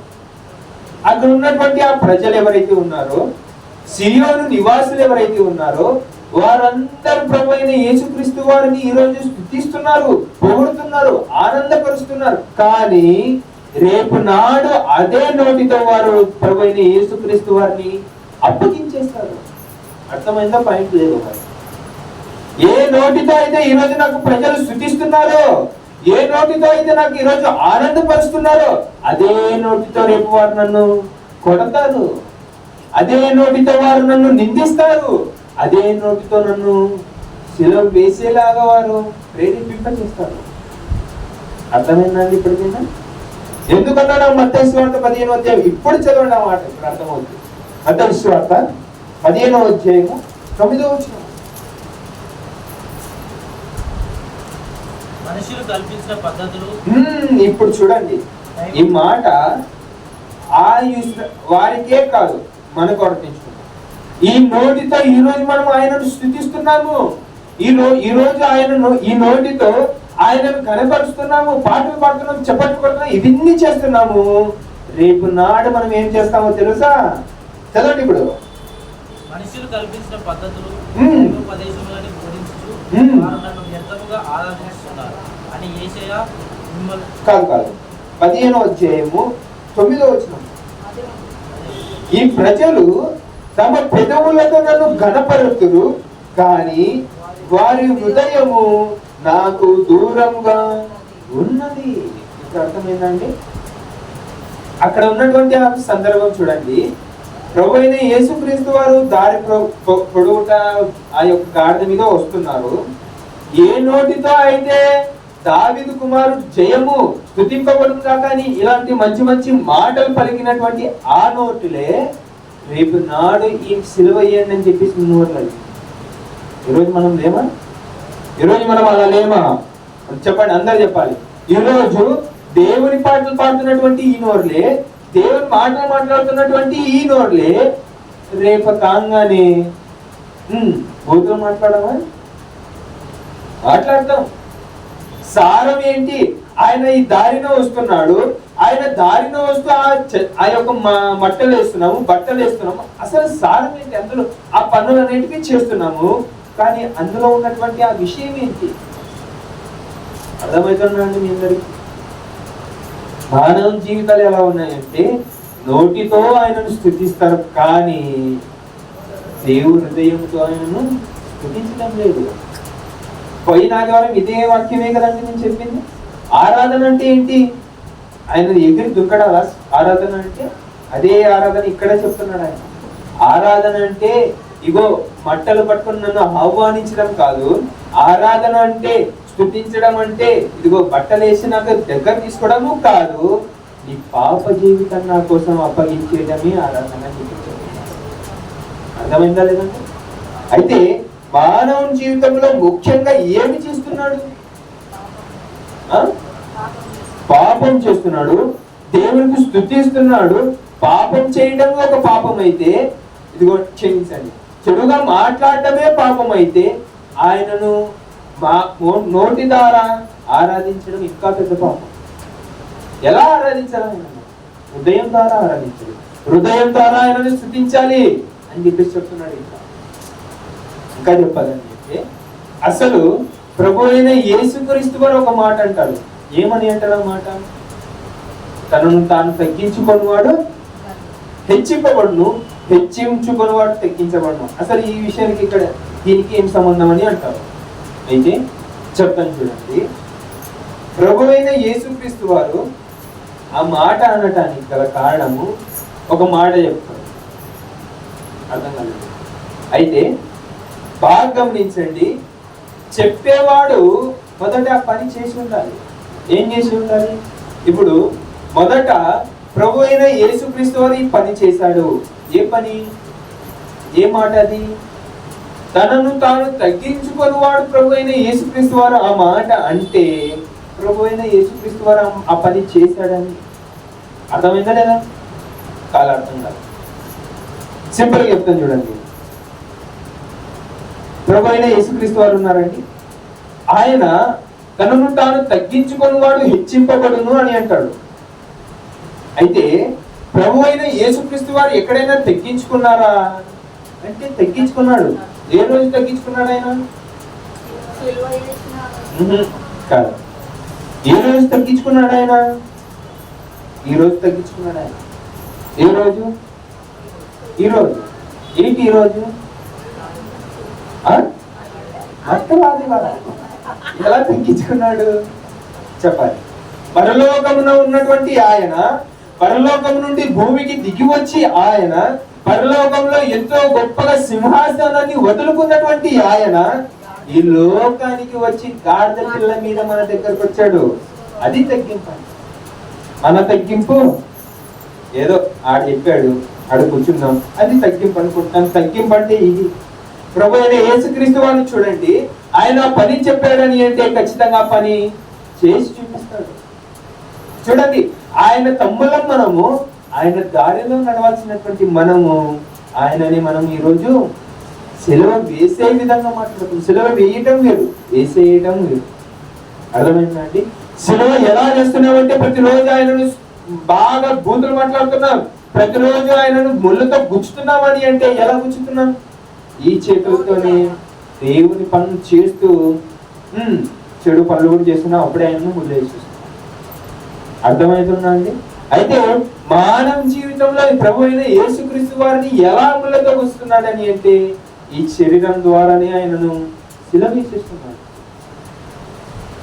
అక్కడ ఉన్నటువంటి ఆ ప్రజలు ఎవరైతే ఉన్నారో, సియోను నివాసులు ఎవరైతే ఉన్నారో, వారందరూ ప్రభు అయిన యేసుక్రీస్తు వారిని ఈ రోజు స్తుతిస్తున్నారు, పొగుడుతున్నారు, ఆనందపరుస్తున్నారు. కానీ రేపు నాడు అదే నోటితో వారు ప్రభు అయిన యేసుక్రీస్తు వారిని అప్పగించేస్తారు. అర్థమైందా? పాయింట్ లేదు. ఏ నోటితో అయితే ఈ రోజు నాకు ప్రజలు స్తుతిస్తున్నారో, ఏ నోటితో అయితే నాకు ఈరోజు ఆనందపరుస్తున్నారో, అదే నోటితో రేపు వారు నన్ను కొడతారు, అదే నోటితో వారు నన్ను నిందిస్తారు, అదే నోటితో నన్ను శిలువ వేసేలాగా వారు ప్రేరేపింపచేస్తారు. అర్థమైందండి? ఇప్పటికైనా ఎందుకన్నాడు మత్తయి సువార్త 15వ అధ్యాయం? ఇప్పుడు చదవండి ఆ మాట, ఇప్పుడు అర్థమవుతుంది. మత్తయి సువార్త 15వ అధ్యాయము 9వ వచనం. మనుషులు కల్పించిన పద్ధతులు. ఇప్పుడు చూడండి, ఈ మాట వారికే కాదు, మనకు వర్తించుకుంటాం. ఈ నోటితో ఈ రోజు మనం ఆయనను స్తుతిస్తున్నాము, ఈ రోజు ఆయనను ఈ నోటితో ఆయనను కనపరుస్తున్నాము, పాటలు పాడుతున్నాము, చప్పట్లు కొడుతున్నాము, ఇవన్నీ చేస్తున్నాము. రేపు నాడు మనం ఏం చేస్తామో తెలుసా? చదవండి ఇప్పుడు. మనుషులు కల్పించిన పద్ధతులు ఉపదేశములను బోధించుచు వారు నన్ను వ్యర్థముగా ఆరాధిస్తున్నారు అని యేషయా కాదు 15వ అధ్యాయము 9వ వచనం. ఈ ప్రజలు తమ పెదవులతో నన్ను ఘనపరుతురు, కానీ వారి హృదయము నాకు దూరంగా ఉన్నది. ఇప్పుడు అర్థమైందండి? అక్కడ ఉన్నటువంటి ఆ సందర్భం చూడండి. ప్రభు అయిన యేసుక్రీస్తు వారు దారి పొడుగుట ఆ యొక్క గాడిద మీద వస్తున్నారు. ఏ నోటితో అయితే దావీదు కుమారుడు జయము, స్తుతింపబడును కాక అని ఇలాంటి మంచి మంచి మాటలు పలికినటువంటి ఆ నోటులే రేపు నాడు ఈ సిలువ వేయండి అని చెప్పేసి నోట్లు. ఈరోజు మనం లేమా? ఈరోజు మనం అలా లేమా? చెప్పండి, అందరు చెప్పాలి. ఈరోజు దేవుని పాటలు పాడుతున్నటువంటి ఈ నోర్లే, దేవుని మాటలు మాట్లాడుతున్నటువంటి ఈ నోర్లే రేపు కాగానే బూతులు మాట్లాడతాం. సారం ఏంటి? ఆయన ఈ దారిన వస్తున్నాడు, ఆయన దారిన వస్తూ ఆ యొక్క మట్టలు వేస్తున్నాము, బట్టలు వేస్తున్నాము. అసలు సారం ఏంటి? అందులో ఆ పనులు అనేటివి చేస్తున్నాము, కానీ అందులో ఉన్నటువంటి ఆ విషయం ఏంటి? అర్థమవుతుందండి మీ అందరికి? మానవ జీవితాలు ఎలా ఉన్నాయంటే నోటితో ఆయనను స్తుతిస్తారు, కానీ దేవుని హృదయంతో ఆయనను స్తుతించడం లేదు. పోయిన ఆదివారం ఇదే వాక్యమే కదండి నేను చెప్పింది. ఆరాధన అంటే ఏంటి? ఆయన ఎగిరి దుంకడాలా ఆరాధన అంటే? అదే ఆరాధన ఇక్కడ చెప్తున్నాడు ఆయన. ఆరాధన అంటే ఇగో మట్టలు పట్టుకుని నన్ను ఆహ్వానించడం కాదు. ఆరాధన అంటే, స్తుతించడం అంటే ఇదిగో బట్టలు వేసి నాకు దగ్గర తీసుకోవడము కాదు, నీ పాప జీవితం నా కోసం అప్పగించేయడమే ఆరాధన. అర్థమైందా లేదంటే? అయితే మానవుని జీవితంలో ముఖ్యంగా ఏమి చేస్తున్నాడు? పాపం చేస్తున్నాడు, దేవునికి స్తుతిస్తున్నాడు. పాపం చేయడం ఒక పాపం అయితే, ఇదిగో క్షమించండి, చెడుగా మాట్లాడటమే పాపం అయితే, ఆయనను నోటి ద్వారా ఆరాధించడం ఇంకా పెద్ద పాపం. ఎలా ఆరాధించాలి? ఆయన హృదయం ద్వారా ఆరాధించాలి. హృదయం ద్వారా ఆయనను స్తుతించాలి అని చెప్పేసి చెప్తున్నాడు. ఇంకా చెప్పాలని చెప్తే, అసలు ప్రభు అయిన యేసుక్రీస్తు వారు ఒక మాట అంటారు. ఏమని అంటారు ఆ మాట? తనను తాను తగ్గించుకున్నవాడు హెచ్చింపబడును, హెచ్చించుకున్నవాడు తగ్గించబడును. అసలు ఈ విషయానికి ఇక్కడ దీనికి ఏం సంబంధం అని అంటారు. అయితే చెప్తాను చూడండి. ప్రభు అయిన యేసుక్రీస్తు వారు ఆ మాట అనటానికి గల కారణము ఒక మాట చెప్తారు. అర్థం కాలేదు. అయితే బాగా గమనించండి. చెప్పేవాడు మొదట ఆ పని చేసి ఉండాలి. ఏం చేసి ఉండాలి? ఇప్పుడు మొదట ప్రభు అయిన యేసుక్రీస్తు వారు ఈ పని చేశాడు. ఏ పని? ఏ మాట అది? తనను తాను తగ్గించుకొని వాడు ప్రభు అయిన యేసుక్రీస్తు వారు ఆ మాట అంటే ప్రభు అయిన యేసుక్రీస్తు వారు ఆ పని చేశాడని అర్థమైందా లేదా? చాలా అర్థం కాదు. సింపుల్గా చెప్తాను చూడండి. ప్రభు అయిన యేసుక్రీస్తు వారు ఉన్నారండి. ఆయన తనను తాను తగ్గించుకొని వాడు హెచ్చింపబడును అని అంటాడు. అయితే ప్రభు అయిన యేసుక్రీస్తు వారు ఎక్కడైనా తగ్గించుకున్నారా అంటే తగ్గించుకున్నాడు. ఏ రోజు తగ్గించుకున్నాడు ఆయన? కాదు. ఏ రోజు తగ్గించుకున్నాడు ఆయన? ఈ రోజు తగ్గించుకున్నాడు ఆయన. ఏ రోజు? ఈ రోజు. ఏంటి ఈ రోజు? ఎలా తగ్గించుకున్నాడు చెప్పాలి. పరలోకమున ఉన్నటువంటి ఆయన, పరలోకం నుండి భూమికి దిగి వచ్చి ఆయన, పరలోకంలో ఎంతో గొప్పగా సింహాసనాన్ని వదులుకున్నటువంటి ఆయన ఈ లోకానికి వచ్చి గాడిద పిల్ల మీద మన దగ్గరకు వచ్చాడు. అది తగ్గింపు. మన తగ్గింపు ఏదో ఆడ చెప్పాడు, ఆడ కూర్చున్నాం, అది తగ్గింపు అనుకుంటున్నాం. తగ్గింపు అంటే ఇది. ప్రభు అయిన యేసుక్రీస్తు వారిని చూడండి. ఆయన పని చెప్పాడని అంటే ఖచ్చితంగా పని చేసి చూపిస్తాడు. చూడండి, ఆయన తమ్ములం మనము, ఆయన దారిలో నడవాల్సినటువంటి మనము, ఆయనని మనం ఈరోజు సిలువ వేసే విధంగా మాట్లాడుతాం. సిలువ వేయటం వేరు, వేసేయటం వేరు. అర్థమైందండి? సిలువ ఎలా చేస్తున్నామంటే ప్రతిరోజు ఆయనను బాగా బూతులు మాట్లాడుతున్నాం, ప్రతిరోజు ఆయనను ముళ్ళతో గుచ్చుతున్నామని అంటే ఎలా గుచ్చుతున్నాం? ఈ చేతులతోనే దేవుని పనులు చేస్తూ చెడు పనులు కూడా చేస్తున్నాం. అప్పుడే ఆయనను ముళ్ళు వేసేస్తున్నాం. అర్థమవుతుందా అండి? అయితే మానవ జీవితంలో ప్రభు అయిన యేసుక్రీస్తు వారిని ఎలా ముళ్ళతో గుచ్చుతున్నాడని అంటే ఈ శరీరం ద్వారానే ఆయనను సిలువ వేసేస్తున్నాడు.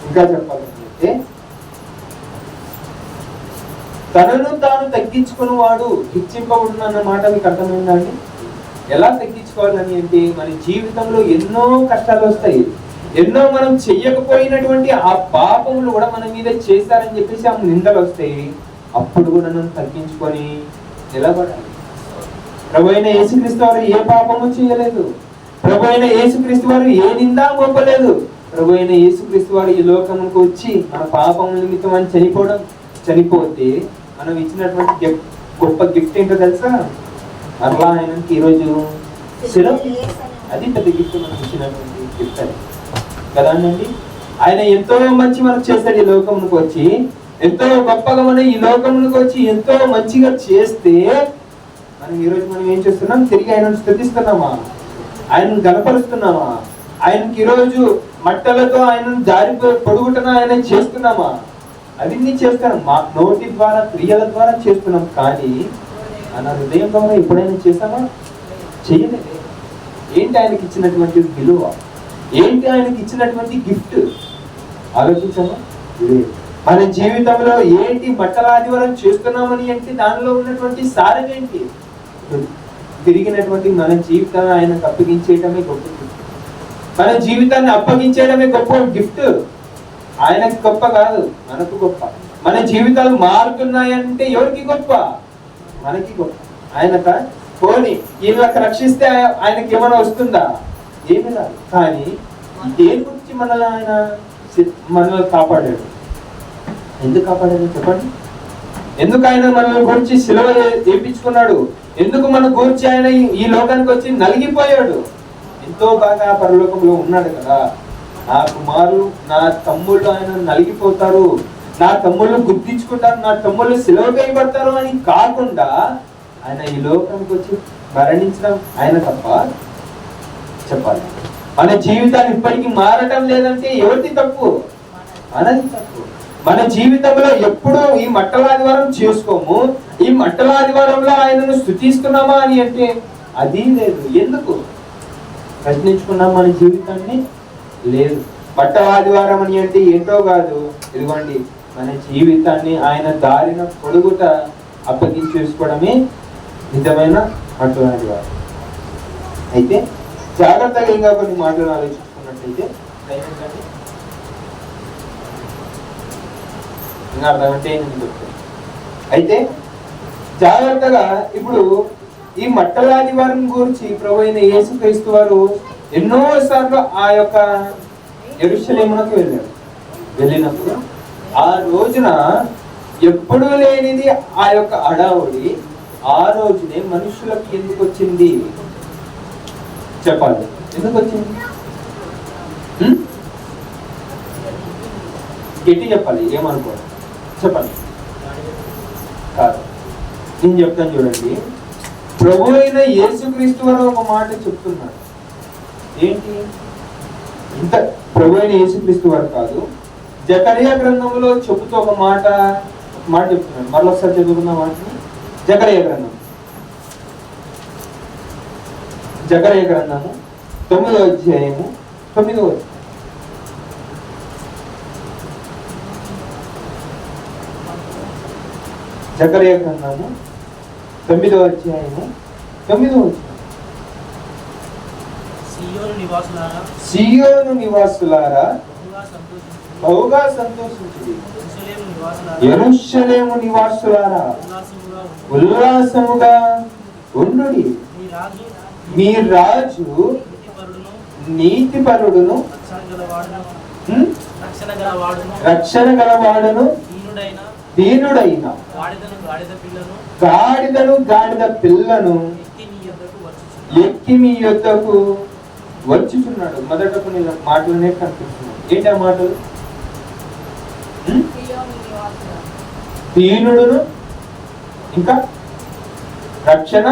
ఇంకా చెప్పాలంటే తనను తాను తగ్గించుకుని వాడు హెచ్చింపబడును అన్న మాట మీకు అర్థమైందండి? ఎలా తగ్గించుకోవాలని అంటే మన జీవితంలో ఎన్నో కష్టాలు వస్తాయి. ఎన్నో మనం చెయ్యకపోయినటువంటి ఆ పాపములు కూడా మన మీద చేశారని చెప్పేసి ఆ నిందలు వస్తాయి. అప్పుడు కూడా నన్ను తగ్గించుకొని నిలబడాలి. ప్రభు అయిన యేసుక్రీస్తు వారు ఏ పాపము చేయలేదు. ప్రభు అయిన యేసుక్రీస్తు వారు ఏ నిందా మోపలేదు. ప్రభు అయిన యేసుక్రీస్తు వారు ఈ లోకముకు వచ్చి మన పాపముల నిమిత్తం అని చనిపోతే మనం ఇచ్చినటువంటి గొప్ప గిఫ్ట్ ఏంటో తెలుసా? అట్లా ఆయనకి ఈరోజు అది పెద్ద గిఫ్ట్ మనకు ఇచ్చినటువంటి గిఫ్ట్ అది కదండి. ఆయన ఎంతో మంచి మనకు చేస్తాడు. ఈ లోకమునికి వచ్చి ఎంతో గొప్పగా మనం ఈ లోకమునికి వచ్చి ఎంతో మంచిగా చేస్తే మనం ఈరోజు మనం ఏం చేస్తున్నాం? తిరిగి ఆయనను స్తుతిస్తున్నామా? ఆయనను గణపరుస్తున్నామా? ఆయనకి ఈరోజు మట్టలతో ఆయనను దారి పొడుగుటన ఆయన చేస్తున్నామా? అవన్నీ చేస్తున్నాం. మా నోటి ద్వారా క్రియల ద్వారా చేస్తున్నాం. కానీ మన హృదయం ద్వారా ఎప్పుడైనా చేసామా? చెయ్యలేదు. ఏంటి ఆయనకి ఇచ్చినటువంటి విలువ? ఏంటి ఆయనకి ఇచ్చినటువంటి గిఫ్ట్? ఆలోచించామా? లేదు. మన జీవితంలో ఏంటి బట్టల ఆదివారం చేస్తున్నామని అంటే దానిలో ఉన్నటువంటి సారం ఏంటి? తిరిగినటువంటి మన జీవితాన్ని ఆయనకు అప్పగించేయడమే గొప్ప గిఫ్ట్. మన జీవితాన్ని అప్పగించేయడమే గొప్ప గిఫ్ట్. ఆయనకి గొప్ప కాదు, మనకు గొప్ప. మన జీవితాలు మారుతున్నాయంటే ఎవరికి గొప్ప? మనకి గొప్ప. ఆయనక పోనీ ఈయనకు రక్షిస్తే ఆయనకి ఏమైనా వస్తుందా? ఏమి రాదు. కానీ దేని గురించి మనల్ని కాపాడాడు? ఎందుకు కాపాడాడు చెప్పండి? ఎందుకు ఆయన మనల్ని గురించి సిలువ చేయించుకున్నాడు? ఎందుకు మన గురించి ఆయన ఈ లోకానికి వచ్చి నలిగిపోయాడు? ఎంతో బాగా పరలోకంలో ఉన్నాడు కదా. నా కుమారులు, నా తమ్ముళ్ళు ఆయన నలిగిపోతారు, నా తమ్ముళ్ళు గుర్తించుకుంటారు, నా తమ్ముళ్ళు సిలువ వేయబడతారు అని కాకుండా ఆయన ఈ లోకానికి వచ్చి మరణించడం ఆయన తప్ప చెప్పాలి. మన జీవితాలు ఇప్పటికీ మారటం లేదంటే ఎవరిది తప్పు? మనది తప్పు. మన జీవితంలో ఎప్పుడు ఈ మట్టల ఆదివారం చేసుకోము. ఈ మట్టల ఆదివారంలో ఆయనను స్తుతిస్తున్నామా అని అంటే అది లేదు. ఎందుకు ప్రశ్నించుకున్నాం మన జీవితాన్ని? లేదు. మట్టల ఆదివారం అని అంటే ఏంటో కాదు. ఇదిగోండి, మన జీవితాన్ని ఆయన దారిన పొడుగుట అప్పగించేసుకోవడమే నిజమైన మట్టల ఆదివారం. అయితే జాగ్రత్తగా ఇంకా కొన్ని మాటలు ఆలోచించుకున్నట్టయితే ఇంకా అర్థమంటే నేను చెప్తాను. అయితే జాగ్రత్తగా ఇప్పుడు ఈ మట్టల ఆదివారం గురించి ప్రభు అయిన యేసుక్రీస్తు వారు ఎన్నో సార్లు ఆ యొక్క యెరూషలేమునకు వెళ్ళినప్పుడు ఆ రోజున ఎప్పుడూ లేనిది ఆ యొక్క అడావుడి ఆ రోజునే మనుషులకు ఎందుకు వచ్చింది చెప్పాలి? ఎందుకు వచ్చింది? గట్టి చెప్పాలి, ఏమనుకోవాలి చెప్పండి. కాదు, నేను చెప్తాను చూడండి. ప్రభు అయిన యేసుక్రీస్తు వారు ఒక మాట చెప్తున్నాడు. ఏంటి? ఇంత ప్రభు అయిన యేసుక్రీస్తు వారు కాదు, జకరియా గ్రంథంలో చెబుతూ ఒక మాట చెప్తున్నాడు. మరొకసారి చదువుకున్న మాటని. జకరియా గ్రంథము 9వ అధ్యాయము 9వ వచనం. జకరియా గ్రంథము 9వ అధ్యాయము 9వ వచనం. సియోను నివాసులారా బహుగా సంతోషించుడి, యెరూషలేము నివాసులారా ఉల్లాసముగా ఉండుడి. మీ రాజు నీతిపరుడును రక్షణ గలవాడును దీనుడైన గాడిద పిల్లను ఎక్కి మీ యొద్దకు వచ్చుచున్నాడు. మొదట కొన్ని మాటలనే కనిపిస్తున్నాడు. ఏంటి ఆ మాటలు? దీనుడును, ఇంకా రక్షణ.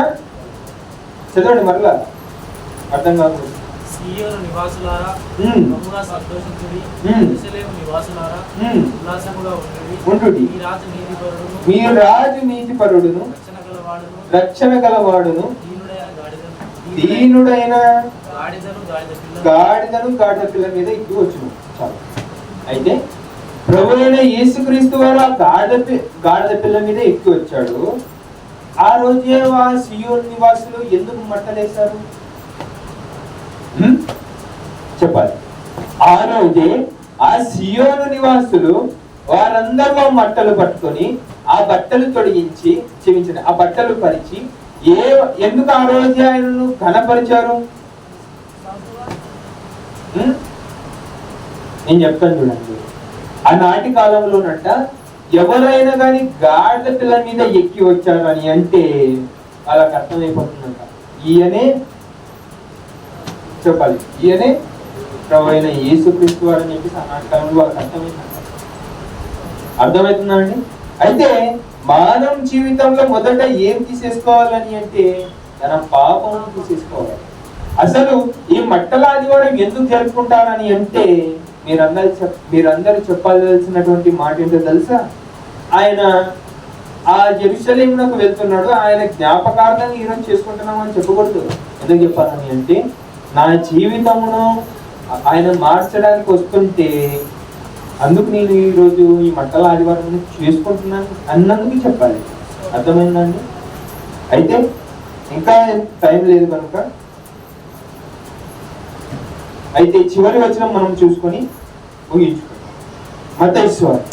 చదవండి మరలా, అర్థం కాదు. సియోను నివాసులారా బహుగా సంతోషించుడి, యెరూషలేము నివాసులారా ఉల్లాసముగా ఉండుడి. మీ రాజు నీతిపరుడును రక్షణ గలవాడును దీనుడైన గాడిద పిల్ల మీద ఎక్కువ వచ్చును. చాలు. అయితే ప్రభు అయిన యేసుక్రీస్తు వారు ఆ గాడిద పిల్ల మీద ఎక్కువ వచ్చాడు. ఆ రోజే ఆ సియోను నివాసులు ఎందుకు మట్టలేశారు చెప్పాలి? ఆ రోజే ఆ సియోను నివాసులు వారందరూ మట్టలు పట్టుకొని ఆ బట్టలు తొడిగించి క్షమించండి ఆ బట్టలు పరిచి ఎందుకు ఆ రోజే ఆయనను ఘనపరిచారు? నేను చెప్తాను చూడండి. ఆనాటి కాలంలోనంట ఎవరైనా కానీ గాడిద పిల్ల మీద ఎక్కి వచ్చారు అని అంటే వాళ్ళకి అర్థమైపోతుందంట, ఈయనే చెప్పాలి, ఈయనే ప్రభు అయిన యేసుక్రీస్తు వారు అని చెప్పేసి ఆనాటి కాలంలో వాళ్ళకి అర్థమవుతుందా అండి? అయితే మానవ జీవితంలో మొదట ఏం తీసేసుకోవాలని అంటే తన పాపం తీసేసుకోవాలి. అసలు ఈ మట్టల ఆదివారం ఎందుకు జరుపుకుంటారని అంటే మీరందరూ చెప్పాల్సినటువంటి మాట ఏంటో తెలుసా? ఆయన ఆ యెరూషలేమునకు వెళ్తున్నాడు, ఆయన జ్ఞాపకార్థంగా ఈరోజు చేసుకుంటున్నాం అని చెప్పకూడదు. ఎందుకు చెప్పాలని అంటే నా జీవితమును ఆయన మార్చడానికి వస్తుంటే అందుకు నేను ఈరోజు ఈ మట్టల ఆదివారం చేసుకుంటున్నాను అన్నందుకు చెప్పాలి. అర్థమైందండి? అయితే ఇంకా టైం లేదు కనుక అయితే చివరి వచనం మనం చూసుకొని ముగించుకుంటాం. మత్తయి సువార్త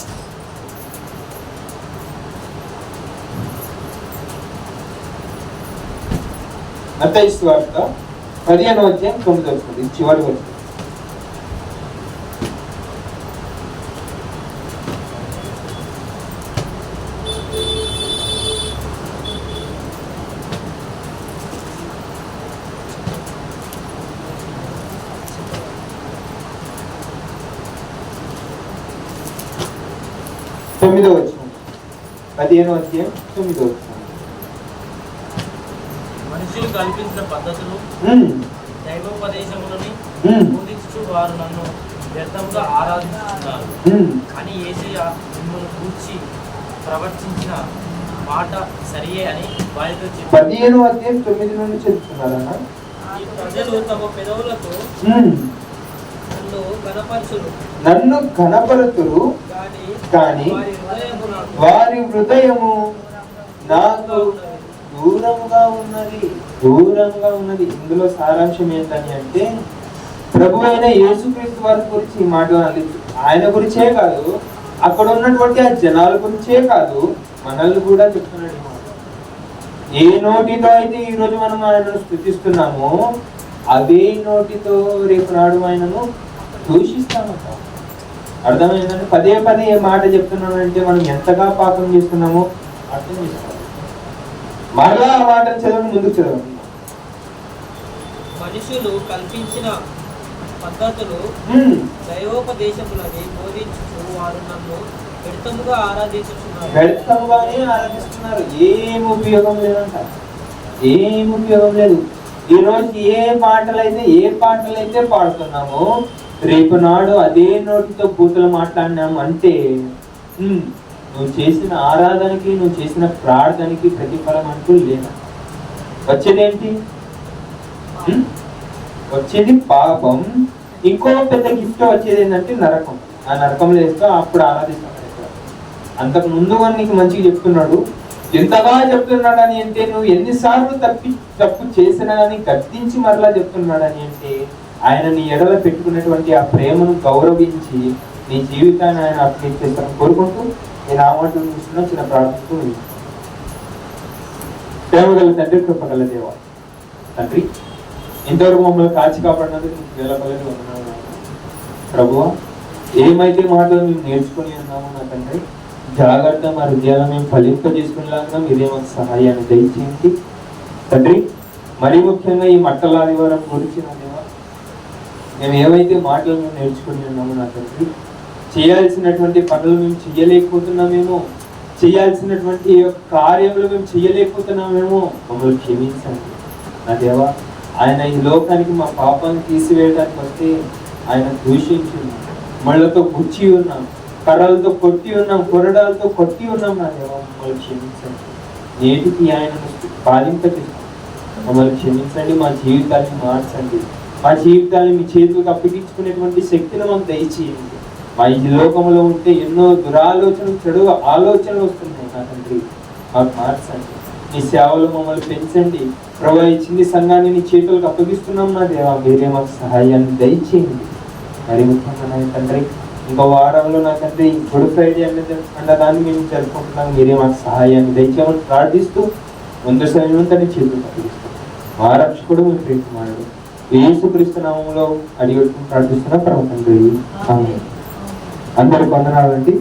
15వ అధ్యాయం 9వ వచనం చివరి వచనం. తొమ్మిదవ వచనం 15వ అధ్యాయం 9వ వచనం. మనుషులు కల్పించిన పద్ధతులు దైవోపదేశములని బోధించు వారు నన్ను వ్యర్థంగా ఆరాధిస్తున్నారు అని యేసయ్య మిమ్మల్ని గూర్చి ప్రవర్తించిన మాట సరియే అని వారితో చెప్పారు. 15వ అధ్యాయం 9 నుండి చదువుతున్నారా? ఈ ప్రజలు తమ పెదవులతో నన్ను ఘనపరచురు కానీ వారి హృదయము నాకు దూరంగా ఉన్నది. ఇందులో సారాంశం ఏంటని అంటే ప్రభు అయిన యేసుక్రీస్తు వారి గురించి ఈ మాట ఆయన గురించే కాదు, అక్కడ ఉన్నటువంటి ఆ జనాల గురించే కాదు, మనల్ని కూడా చెప్తున్నాడు. ఏ నోటితో అయితే ఈ రోజు మనం ఆయనను స్తుతిస్తున్నామో అదే నోటితో రేపు నాడు ఆయనను దూషిస్తామంట. అర్థమైందంటే పదే పదే ఏ మాట చెప్తున్నానంటే మనం ఎంతగా పాపం చేస్తున్నామో అర్థం చేసుకోవాలి. మరలా ఆ మాటను చదవండి, ముందుకు చదవండి. మనుషులు కల్పించిన పద్ధతులు దైవోపదేశములని బోధించు వారు నన్ను వ్యర్థముగా ఆరాధిస్తున్నారు. ఏం ఉపయోగం లేదంట, ఏం ఉపయోగం లేదు. ఈరోజు ఏ పాటలైతే పాడుతున్నామో రేపు నాడు అదే నోటితో బూతులు మాట్లాడినాము అంటే నువ్వు చేసిన ఆరాధనకి, నువ్వు చేసిన ప్రార్థనకి ప్రతిఫలం అంటూ లేదా. వచ్చేదేంటి? వచ్చేది పాపం. ఇంకో పెద్ద గిఫ్ట్ వచ్చేది ఏంటంటే నరకం. ఆ నరకంలో వేస్తూ అప్పుడు ఆరాధిస్తాం. అంతకు ముందు నీకు మంచిగా చెప్తున్నాడు. ఎంతగా చెప్తున్నాడని అంటే నువ్వు ఎన్నిసార్లు తప్పు చేసినా అని గద్దించి మరలా చెప్తున్నాడని అంటే ఆయన నీ ఎడల పెట్టుకున్నటువంటి ఆ ప్రేమను గౌరవించి నీ జీవితాన్ని ఆయన అర్పించేస్తాను కోరుకుంటూ నేను ఆ మాట చూస్తున్నా. చిన్న ప్రార్థనతో ప్రేమగల తండ్రి, కృపగల దేవా తండ్రి, ఇంతవరకు మమ్మల్ని కాచి కాపాడినందుకు నీకు వేలపల్లని వందనాలు ప్రభువా. ఏమైతే మాటలు మేము నేర్చుకుని ఉన్నామో నా తండ్రి, జాగ్రత్త మా హృదయాలను మేము ఫలింపజేసుకునేలాగా మీరే మాకు సహాయాన్ని దయచేయండి తండ్రి. మరీ ముఖ్యంగా ఈ మట్టల ఆదివారం గురించి నా దేవా, మేము ఏవైతే మాటలు మేము నేర్చుకుని ఉన్నామో నా తండ్రి, చేయాల్సినటువంటి పనులు మేము చెయ్యలేకపోతున్నామేమో, చేయాల్సినటువంటి కార్యములు మేము చెయ్యలేకపోతున్నామేమో మమ్మల్ని క్షమించండి నా దేవా. ఆయన ఈ లోకానికి మా పాపాన్ని తీసివేయడానికి వస్తే ఆయన దూషించింది, మళ్ళతో గుచ్చి ఉన్నాం, కర్రలతో కొట్టి ఉన్నాం, కొరడాలతో కొట్టి ఉన్నాం నా దేవా. మమ్మల్ని క్షమించండి. నేటికి ఆయనను బాధింపచేస్తాం, మమ్మల్ని క్షమించండి. మా జీవితాన్ని మార్చండి. మా జీవితాన్ని మీ చేతులకు అప్పగించుకునేటువంటి శక్తిని మాకు దయచేయండి. మా ఈ లోకంలో ఉంటే ఎన్నో దురాలోచనలు, చెడు ఆలోచనలు వస్తున్నాయి నా తండ్రి, మాకు మార్చండి. నీ సేవలు మమ్మల్ని పెంచండి ప్రభు. ఈ చిన్ని సంఘాన్ని నీ చేతులకు అప్పగిస్తున్నాం నా దేవా, మీరే మాకు సహాయాన్ని దయచేయండి. మరి ముఖ్యంగా నా తండ్రి, ఇంకో వారంలో నా తండ్రి గుడ్ ఫ్రైడే అన్నదాన్ని మేము జరుపుకుంటున్నాం. మీరే మాకు సహాయాన్ని దయచేయమని ప్రార్థిస్తూ ముందు సమయంతో నీ చేతులకు అప్పగిస్తాం. మా రక్షకుడు మీ ప్రియకుమారుడు యేసుక్రీస్తు నామములో అడిగి ప్రార్థిస్తున్నా పరమ తండ్రి. అందరికి వందనాలండి.